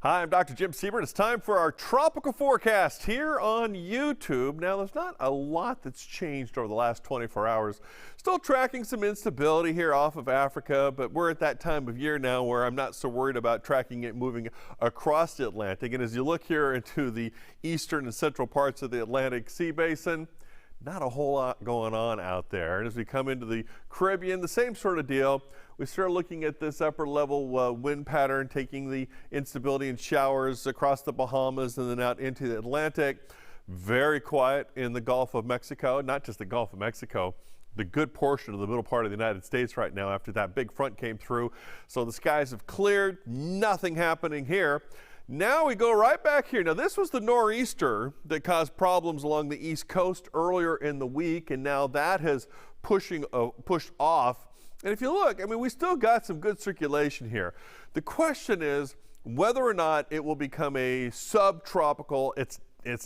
Hi, I'm Dr. Jim Siebert. It's time for our tropical forecast here on YouTube. Now, there's not a lot that's changed over the last 24 hours. Still tracking some instability here off of Africa, but we're at that time of year now where I'm not so worried about tracking it moving across the Atlantic. And as you look here into the eastern and central parts of the Atlantic Sea Basin, not a whole lot going on out there. And as we come into the Caribbean, the same sort of deal. We start looking at this upper level wind pattern taking the instability and showers across the Bahamas and then out into the Atlantic. Very quiet in the Gulf of Mexico, not just the Gulf of Mexico, the good portion of the middle part of the United States right now after that big front came through. So the skies have cleared, nothing happening here. Now we go right back here. Now this was the nor'easter that caused problems along the East Coast earlier in the week, and now that has pushed off. And if you look, I mean, we still got some good circulation here. The question is whether or not it will become a subtropical. It's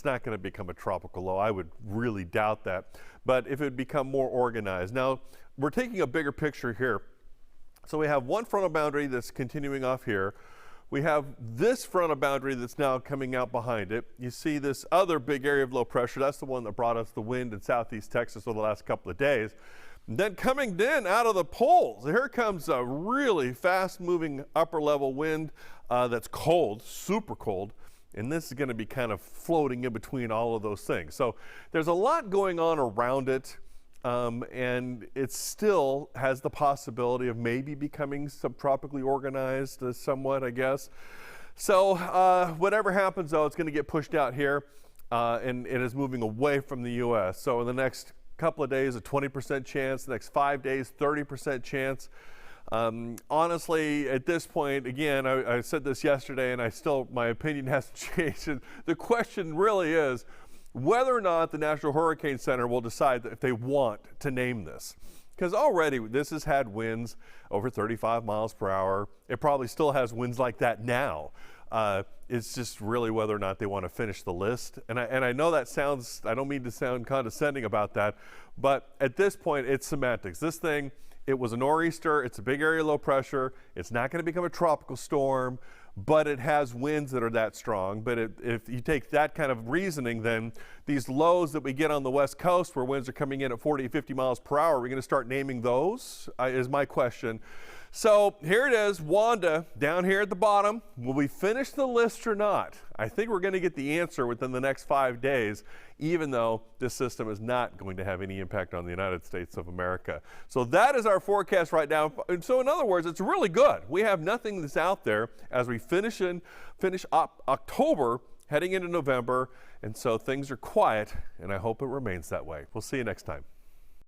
not going to become a tropical low. I would really doubt that. But if it become more organized. Now, we're taking a bigger picture here. So we have one frontal boundary that's continuing off here. We have this frontal boundary that's now coming out behind it. You see this other big area of low pressure. That's the one that brought us the wind in southeast Texas over the last couple of days. And then coming in out of the poles, here comes a really fast-moving upper-level wind that's cold, super cold. And this is going to be kind of floating in between all of those things. So there's a lot going on around it. And it still has the possibility of maybe becoming subtropically organized somewhat, I guess. So whatever happens, though, it's going to get pushed out here, and it is moving away from the U.S. So in the next couple of days, a 20% chance. The next 5 days, 30% chance. Honestly, at this point, again, I said this yesterday, and my opinion hasn't changed. The question really is whether or not the National Hurricane Center will decide that if they want to name this. Because already this has had winds over 35 miles per hour. It probably still has winds like that now. It's just really whether or not they want to finish the list. And I know that sounds, I don't mean to sound condescending about that, but at this point it's semantics. This thing, it was a nor'easter, it's a big area of low pressure, it's not going to become a tropical storm, but it has winds that are that strong. But if you take that kind of reasoning, then these lows that we get on the West Coast where winds are coming in at 40, 50 miles per hour, are we going to start naming those is my question. So here it is, Wanda, down here at the bottom. Will we finish the list or not? I think we're going to get the answer within the next 5 days, even though this system is not going to have any impact on the United States of America. So that is our forecast right now. And so in other words, it's really good. We have nothing that's out there as we finish up October, heading into November. And so things are quiet, and I hope it remains that way. We'll see you next time.